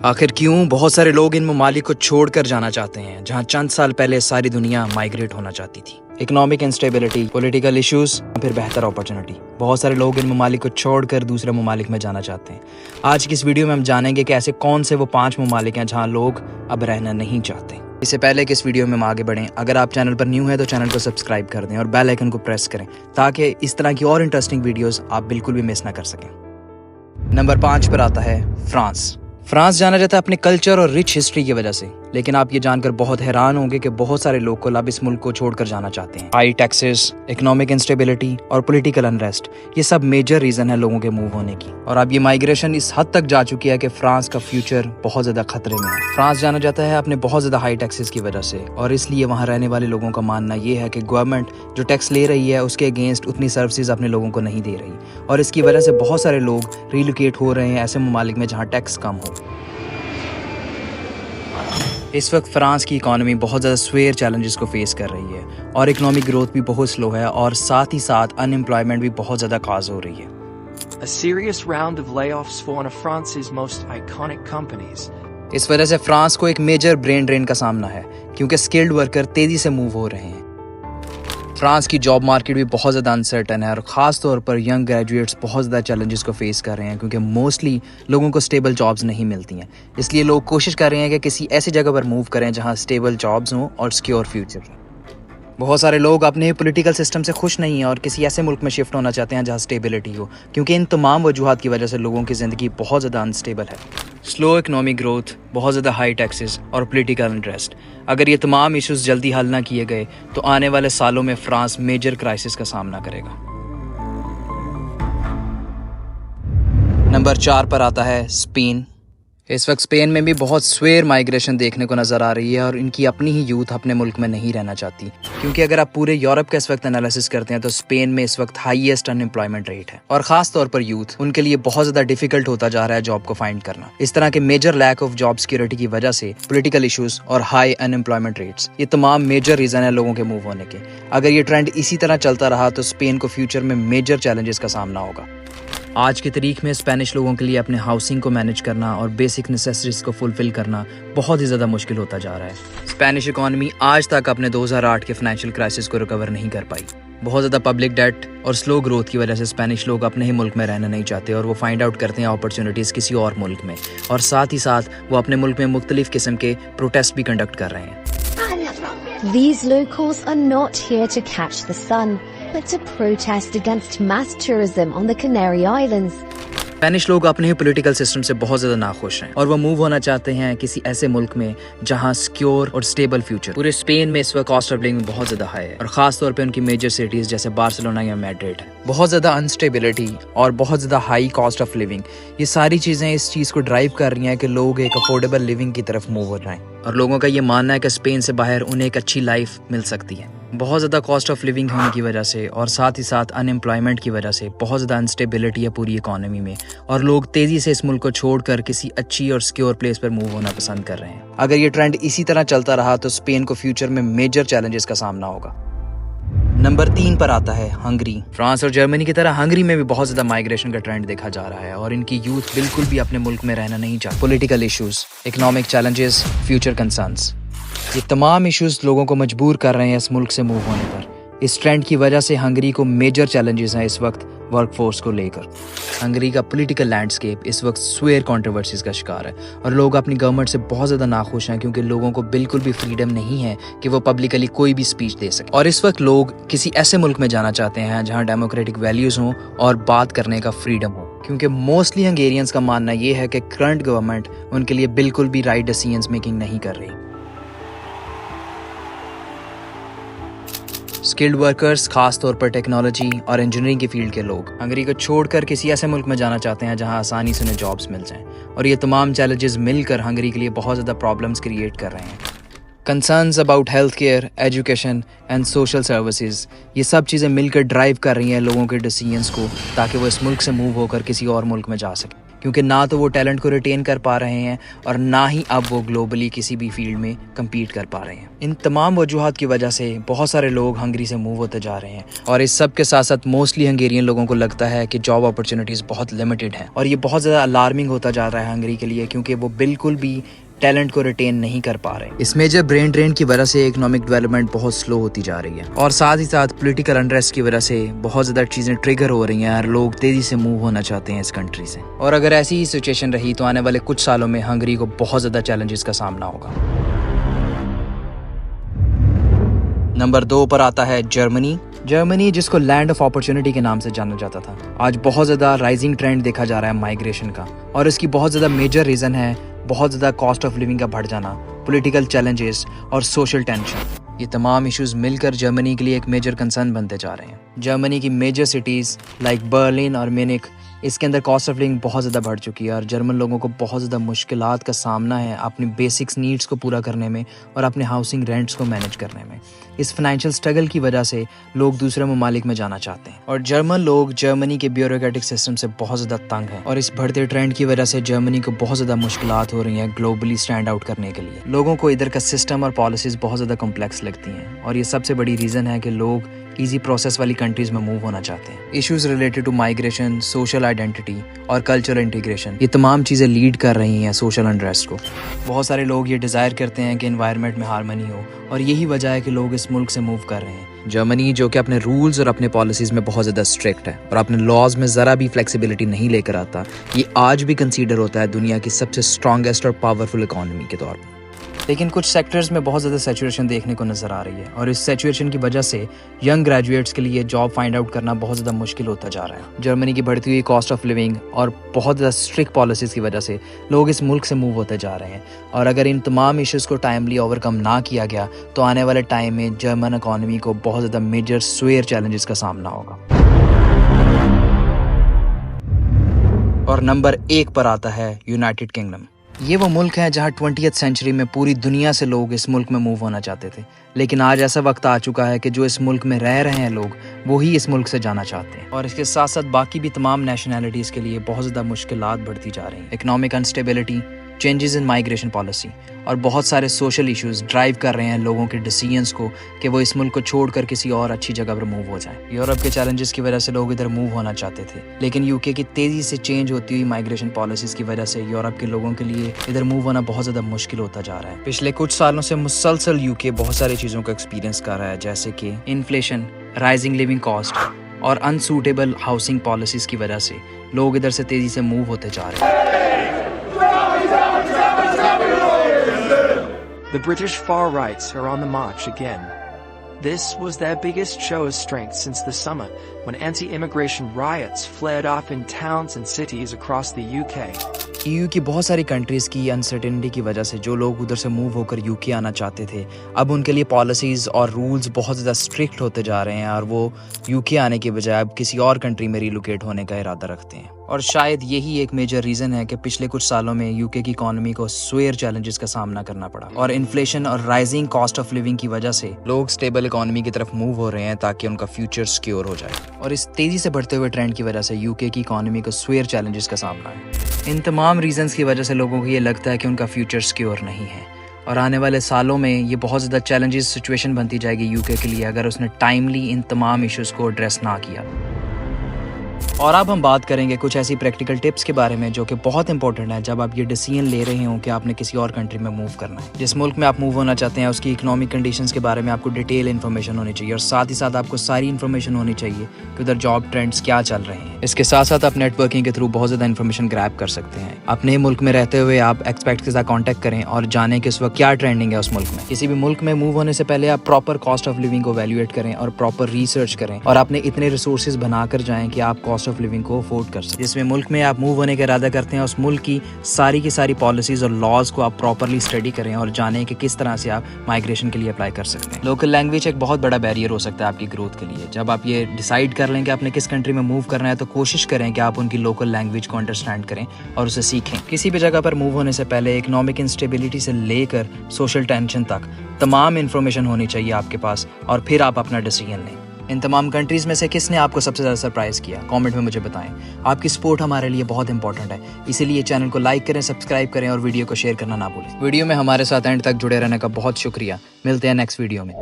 आखिर क्यों बहुत सारे लोग इन ममालिक को छोड़कर जाना चाहते हैं जहां चंद साल पहले सारी दुनिया माइग्रेट होना चाहती थी। इकोनॉमिक इंस्टेबिलिटी, पॉलिटिकल इश्यूज, फिर बेहतर अपॉर्चुनिटी। बहुत सारे लोग इन ममालिक को छोड़कर दूसरे ममालिक में जाना चाहते हैं। आज की इस वीडियो में हम जानेंगे कि ऐसे कौन से वो 5 ममालिक हैं जहां लोग अब रहना नहीं चाहते। इससे पहले कि इस वीडियो में हम आगे बढ़ें, अगर आप चैनल पर न्यू हैं तो चैनल को सब्सक्राइब कर दें और बेल आइकन को प्रेस करें ताकि इस तरह की और इंटरेस्टिंग वीडियोस आप बिल्कुल भी मिस ना कर सकें। नंबर 5 पर आता है फ्रांस। फ्रांस जाना जाता है अपने कल्चर और रिच हिस्ट्री की वजह से, लेकिन आप ये जानकर बहुत हैरान होंगे कि बहुत सारे लोग को अब इस मुल्क को छोड़कर जाना चाहते हैं। हाई टैक्सेस, इकोनॉमिक इंस्टेबिलिटी और पॉलिटिकल अनरेस्ट, ये सब मेजर रीजन है लोगों के मूव होने की। और अब ये माइग्रेशन इस हद तक जा चुकी है कि फ्रांस का फ्यूचर बहुत ज्यादा खतरे में है। फ्रांस जाना जाता है अपने बहुत ज्यादा हाई टैक्सेस की वजह से, और इसलिए वहाँ रहने वाले लोगों का मानना ये है कि गवर्नमेंट जो टैक्स ले रही है उसके अगेंस्ट उतनी सर्विसेज अपने लोगों को नहीं दे रही, और इसकी वजह से बहुत सारे लोग रिलोकेट हो रहे हैं ऐसे ममालिक में जहाँ टैक्स कम हो। इस वक्त फ्रांस की इकॉनमी बहुत ज़्यादा स्वेयर चैलेंजेस को फेस कर रही है और इकोनॉमिक ग्रोथ भी बहुत स्लो है, और साथ ही साथ अनएम्प्लॉयमेंट भी बहुत ज़्यादा काज हो रही है। A serious round of layoffs for one of France's most iconic companies. इस वजह से फ्रांस को एक मेजर ब्रेन ड्रेन का सामना है क्योंकि स्किल्ड वर्कर तेज़ी से मूव हो रहे हैं। फ्रांस की जॉब मार्केट भी बहुत ज़्यादा अनसर्टन है और ख़ास तौर पर यंग ग्रेजुएट्स बहुत ज़्यादा चैलेंजेस को फेस कर रहे हैं क्योंकि मोस्टली लोगों को स्टेबल जॉब्स नहीं मिलती हैं। इसलिए लोग कोशिश कर रहे हैं कि किसी ऐसी जगह पर मूव करें जहां स्टेबल जॉब्स हों और सिक्योर फ्यूचर। बहुत सारे लोग अपने पॉलिटिकल सिस्टम से खुश नहीं हैं और किसी ऐसे मुल्क में शिफ्ट होना चाहते हैं जहां स्टेबिलिटी हो, क्योंकि इन तमाम वजूहात की वजह से लोगों की ज़िंदगी बहुत ज़्यादा अनस्टेबल है। स्लो इकोनॉमिक ग्रोथ, बहुत ज़्यादा हाई टैक्सेस और पॉलिटिकल अनरेस्ट। अगर ये तमाम इश्यूज जल्दी हल ना किए गए तो आने वाले सालों में फ्रांस मेजर क्राइसिस का सामना करेगा। नंबर 4 पर आता है स्पेन। इस वक्त स्पेन में भी बहुत स्वेयर माइग्रेशन देखने को नज़र आ रही है और इनकी अपनी ही यूथ अपने मुल्क में नहीं रहना चाहती, क्योंकि अगर आप पूरे यूरोप का इस वक्त एनालिसिस करते हैं तो स्पेन में इस वक्त हाईएस्ट अनएम्प्लॉयमेंट रेट है, और खास तौर पर यूथ, उनके लिए बहुत ज़्यादा डिफिकल्ट होता जा रहा है जॉब को फाइंड करना। इस तरह के major lack of job security की वजह से पॉलिटिकल इशूज और हाई अनएम्प्लॉयमेंट रेट्स, ये तमाम मेजर रीजन है लोगों के मूव होने के। अगर ये ट्रेंड इसी तरह चलता रहा तो स्पेन को फ्यूचर में मेजर चैलेंजेस का सामना होगा। आज की तारीख में स्पेनिश लोगों के लिए अपने हाउसिंग को मैनेज करना और बेसिक नेसेसिटीज को फुलफिल करना बहुत ही ज़्यादा मुश्किल होता जा रहा है। स्पेनिश इकॉनमी आज तक अपने 2008 के फाइनेंशियल क्राइसिस को रिकवर नहीं कर पाई। बहुत ज़्यादा पब्लिक डेट और स्लो ग्रोथ की वजह से स्पेनिश लोग अपने ही मुल्क में रहना नहीं चाहते और वो फाइंड आउट करते हैं अपॉर्चुनिटीज़ किसी और मुल्क में, और साथ ही साथ वो अपने मुल्क में मुख्तलिफ किस्म के प्रोटेस्ट भी कंडक्ट कर रहे हैं। These locals are not here to catch the sun, but to protest against mass tourism on the Canary Islands. Spanish लोग अपने ही पॉलिटिकल सिस्टम से बहुत ज़्यादा नाखुश हैं और वो मूव होना चाहते हैं किसी ऐसे मुल्क में जहां सिक्योर और स्टेबल फ्यूचर। पूरे स्पेन में इस वक्त कॉस्ट ऑफ लिविंग बहुत ज़्यादा हाई है, और ख़ास तौर पे उनकी मेजर सिटीज़ जैसे बार्सिलोना या मैड्रिड है। बहुत ज़्यादा अनस्टेबिलिटी और बहुत ज़्यादा हाई कॉस्ट ऑफ लिविंग, ये सारी चीज़ें इस चीज़ को ड्राइव कर रही हैं कि लोग एक अफोर्डेबल लिविंग की तरफ मूव हो जाएं, और लोगों का ये मानना है कि स्पेन से बाहर उन्हें एक अच्छी लाइफ मिल सकती है। बहुत ज़्यादा कॉस्ट ऑफ लिविंग होने की वजह से और साथ ही साथ अनएम्प्लॉयमेंट की वजह से बहुत ज़्यादा अनस्टेबिलिटी है पूरी इकोनॉमी में, और लोग तेज़ी से इस मुल्क को छोड़कर किसी अच्छी और सिक्योर प्लेस पर मूव होना पसंद कर रहे हैं। अगर ये ट्रेंड इसी तरह चलता रहा तो स्पेन को फ्यूचर में मेजर चैलेंजेस का सामना होगा। नंबर 3 पर आता है हंगरी। फ्रांस और जर्मनी की तरह हंगरी में भी बहुत ज़्यादा माइग्रेशन का ट्रेंड देखा जा रहा है, और इनकी यूथ बिल्कुल भी अपने मुल्क में रहना नहीं चाहती। Political issues, economic challenges, future concerns, ये तमाम इश्यूज लोगों को मजबूर कर रहे हैं इस मुल्क से मूव होने पर। इस ट्रेंड की वजह से हंगरी को मेजर चैलेंजेस हैं इस वक्त वर्कफोर्स को लेकर। हंगरी का पॉलिटिकल लैंडस्केप इस वक्त स्वेयर कंट्रोवर्सीज का शिकार है, और लोग अपनी गवर्नमेंट से बहुत ज़्यादा नाखुश हैं क्योंकि लोगों को बिल्कुल भी फ्रीडम नहीं है कि वो पब्लिकली कोई भी स्पीच दे सके। और इस वक्त लोग किसी ऐसे मुल्क में जाना चाहते हैं जहाँ डेमोक्रेटिक वैल्यूज हों और बात करने का फ्रीडम हो, क्योंकि मोस्टली हंगेरियंस का मानना ये है कि करंट गवर्नमेंट उनके लिए बिल्कुल भी राइट डिसीजंस मेकिंग नहीं कर रही। स्किल्ड वर्कर्स, खास तौर पर टेक्नोलॉजी और इंजीनियरिंग की फील्ड के लोग हंगरी को छोड़कर किसी ऐसे मुल्क में जाना चाहते हैं जहां आसानी से उन्हें जॉब्स मिल जाएं, और ये तमाम चैलेंजेस मिलकर हंगरी के लिए बहुत ज़्यादा प्रॉब्लम्स क्रिएट कर रहे हैं। Concerns about health care, education and social services, ये सब चीज़ें मिलकर ड्राइव कर रही हैं लोगों के डिसीजंस को ताकि वो इस मुल्क से मूव होकर किसी और मुल्क में जा सकें। क्योंकि ना तो वो टैलेंट को रिटेन कर पा रहे हैं और ना ही अब वो ग्लोबली किसी भी फील्ड में कम्पीट कर पा रहे हैं। इन तमाम वजूहात की वजह से बहुत सारे लोग हंगरी से मूव होते जा रहे हैं और इस सब के साथ साथ मोस्टली हंगेरियन लोगों को लगता है कि जॉब अपॉर्चुनिटीज़ बहुत लिमिटेड हैं और ये बहुत ज़्यादा अलार्मिंग होता जा रहा है हंगरी के लिए, क्योंकि वो बिल्कुल भी टैलेंट को रिटेन नहीं कर पा रहे। इस मेजर ब्रेन ड्रेन की वजह से इकोनॉमिक डेवलपमेंट बहुत स्लो होती जा रही है और साथ ही साथ पॉलिटिकल अनरेस्ट की वजह से बहुत ज़्यादा चीज़ें ट्रिगर हो रही हैं और लोग तेज़ी से मूव होना चाहते हैं इस कंट्री से। और अगर ऐसी ही सिचुएशन रही तो आने वाले कुछ सालों में हंगरी को बहुत ज़्यादा चैलेंजेस का सामना होगा। नंबर 2 पर आता है जर्मनी, जिसको लैंड ऑफ अपॉर्चुनिटी के नाम से जाना जाता था। आज बहुत ज़्यादा राइजिंग ट्रेंड देखा जा रहा है माइग्रेशन का और इसकी बहुत ज़्यादा मेजर रीज़न है बहुत ज़्यादा कॉस्ट ऑफ लिविंग का बढ़ जाना, पॉलिटिकल चैलेंजेस और सोशल टेंशन। ये तमाम इश्यूज मिलकर जर्मनी के लिए एक मेजर कंसर्न बनते जा रहे हैं। जर्मनी की मेजर सिटीज़ लाइक बर्लिन और म्यूनिख, इसके अंदर कॉस्ट ऑफ लिविंग बहुत ज़्यादा बढ़ चुकी है और जर्मन लोगों को बहुत ज़्यादा मुश्किलात का सामना है अपनी बेसिक्स नीड्स को पूरा करने में और अपने हाउसिंग रेंट्स को मैनेज करने में। इस फाइनेंशियल स्ट्रगल की वजह से लोग दूसरे ममालिक में जाना चाहते हैं और जर्मन लोग जर्मनी के ब्यूरोक्रेटिक सिस्टम से बहुत ज़्यादा तंग हैं और इस बढ़ते ट्रेंड की वजह से जर्मनी को बहुत ज़्यादा मुश्किलात हो रही हैं ग्लोबली स्टैंड आउट करने के लिए। लोगों को इधर का सिस्टम और पॉलिसीज़ बहुत ज़्यादा कॉम्प्लेक्स लगती हैं और ये सबसे बड़ी रीज़न है कि लोग ईजी प्रोसेस वाली कंट्रीज में मूव होना चाहते हैं। Issues related to migration, social identity और कल्चरल इंटीग्रेशन, ये तमाम चीज़ें लीड कर रही हैं सोशल अनरेस्ट को। बहुत सारे लोग ये डिज़ायर करते हैं कि एनवायरनमेंट में हार्मनी हो और यही वजह है कि लोग इस मुल्क से मूव कर रहे हैं। जर्मनी जो कि अपने रूल्स और अपने पॉलिसीज़ में बहुत ज़्यादा स्ट्रिक्ट है और अपने लॉज में ज़रा भी फ्लेक्सिबिलिटी नहीं लेकर आता, ये आज भी कंसीडर होता है दुनिया की सबसे स्ट्रॉन्गेस्ट और पावरफुल इकॉनमी के तौर पर। लेकिन कुछ सेक्टर्स में बहुत ज़्यादा सैचुरेशन देखने को नज़र आ रही है और इस सैचुरेशन की वजह से यंग ग्रेजुएट्स के लिए जॉब फाइंड आउट करना बहुत ज़्यादा मुश्किल होता जा रहा है। जर्मनी की बढ़ती हुई कॉस्ट ऑफ लिविंग और बहुत ज़्यादा स्ट्रिक्ट पॉलिसीज़ की वजह से लोग इस मुल्क से मूव होते जा रहे हैं और अगर इन तमाम इश्यूज़ को टाइमली ओवरकम ना किया गया तो आने वाले टाइम में जर्मन इकॉनमी को बहुत ज़्यादा मेजर स्वेयर चैलेंजेस का सामना होगा। और नंबर 1 पर आता है यूनाइटेड किंगडम। ये वो मुल्क है जहाँ 20th सेंचुरी में पूरी दुनिया से लोग इस मुल्क में मूव होना चाहते थे, लेकिन आज ऐसा वक्त आ चुका है कि जो इस मुल्क में रह रहे हैं लोग वो ही इस मुल्क से जाना चाहते हैं और इसके साथ साथ बाकी भी तमाम नेशनैलिटीज़ के लिए बहुत ज़्यादा मुश्किलात बढ़ती जा रही हैं। Economic instability, changes in migration policy और बहुत सारे सोशल इश्यूज ड्राइव कर रहे हैं लोगों के डिसीजंस को कि वो इस मुल्क को छोड़कर किसी और अच्छी जगह पर मूव हो जाएं। यूरोप के चैलेंजेस की वजह से लोग इधर मूव होना चाहते थे, लेकिन यूके की तेज़ी से चेंज होती हुई माइग्रेशन पॉलिसीज़ की वजह से यूरोप के लोगों के लिए इधर मूव होना बहुत ज़्यादा मुश्किल होता जा रहा है। पिछले कुछ सालों से मुसलसल यूके बहुत सारी चीज़ों का एक्सपीरियंस कर रहा है, जैसे कि इन्फ्लेशन, राइजिंग लिविंग कॉस्ट और अनसूटेबल हाउसिंग पॉलिसीज़ की वजह से लोग इधर से तेज़ी से मूव होते जा रहे हैं। The British far rights are on the march again. This was their biggest show of strength since the summer, when anti-immigration riots flared off in towns and cities across the UK. EU की बहुत सारी countries की uncertainty की वजह से जो लोग उधर से मूव होकर यूके आना चाहते थे, अब उनके लिए पॉलिसीज़ और रूल्स बहुत ज़्यादा स्ट्रिक्ट होते जा रहे हैं और वो यूके आने के बजाय अब किसी और कंट्री में रिलोकेट होने का इरादा रखते हैं। और शायद यही एक मेजर रीज़न है कि पिछले कुछ सालों में यूके की इकॉनमी को स्वेयर चैलेंजेस का सामना करना पड़ा और इन्फ्लेशन और राइजिंग कॉस्ट ऑफ लिविंग की वजह से लोग स्टेबल इकॉनमी की तरफ मूव हो रहे हैं ताकि उनका फ्यूचर सिक्योर हो जाए। और इस तेज़ी से बढ़ते हुए ट्रेंड की वजह से यूके की इकॉनमी को स्वेयर चैलेंजेस का सामना है। इन तमाम रीजंस की वजह से लोगों को ये लगता है कि उनका फ्यूचर सिक्योर नहीं है और आने वाले सालों में ये बहुत ज़्यादा चैलेंजेस सिचुएशन बनती जाएगी यूके के लिए अगर उसने टाइमली इन तमाम इश्यूज़ को एड्रेस ना किया। और अब हम बात करेंगे कुछ ऐसी प्रैक्टिकल टिप्स के बारे में जो कि बहुत इंपॉर्टेंट है जब आप ये डिसीजन ले रहे हो कि आपने किसी और कंट्री में मूव करना है। जिस मुल्क में आप मूव होना चाहते हैं उसकी इकोनॉमिक कंडीशंस के बारे में आपको डिटेल इन्फॉर्मेशन होनी चाहिए और साथ ही साथ आपको सारी इन्फॉर्मेशन होनी चाहिए कि उधर जॉब ट्रेंड्स क्या चल रहे हैं। इसके साथ साथ आप नेटवर्किंग के थ्रू बहुत ज़्यादा इन्फॉर्मेशन ग्रैब कर सकते हैं। अपने मुल्क में रहते हुए आप एक्सपर्ट के साथ कॉन्टैक्ट करें और जानें कि उस वक्त क्या ट्रेंडिंग है उस मुल्क में। किसी भी मुल्क में मूव होने से पहले आप प्रॉपर कॉस्ट ऑफ लिविंग को वैल्यूएट करें और प्रॉपर रिसर्च करें और अपने इतने रिसोर्सेज बनाकर जाएं कि आप कॉस्ट ऑफ लिविंग को अफोर्ड कर सकें। जिसमें मुल्क में आप मूव होने का इरादा करते हैं उस मुल्क की सारी पॉलिसीज और लॉज को आप प्रॉपरली स्टडी करें और जानें कि किस तरह से आप माइग्रेशन के लिए अप्लाई कर सकते हैं। लोकल लैंग्वेज एक बहुत बड़ा बैरियर हो सकता है आपकी ग्रोथ के लिए। जब आप ये डिसाइड कर लें कि आपने किस कंट्री में मूव करना है तो कोशिश करें कि आप उनकी लोकल लैंग्वेज को अंडरस्टैंड करें और उसे सीखें। किसी भी जगह पर मूव होने से पहले इकोनॉमिक इंस्टेबिलिटी से लेकर सोशल टेंशन तक तमाम इन्फॉर्मेशन होनी चाहिए आपके पास और फिर आप अपना डिसीजन लें। इन तमाम कंट्रीज में से किसने आपको सबसे ज़्यादा सरप्राइज किया? कमेंट में मुझे बताएं। आपकी सपोर्ट हमारे लिए बहुत इंपॉर्टेंट है, इसीलिए चैनल को लाइक करें, सब्सक्राइब करें और वीडियो को शेयर करना ना भूलें। वीडियो में हमारे साथ एंड तक जुड़े रहने का बहुत शुक्रिया। मिलते हैं नेक्स्ट वीडियो में।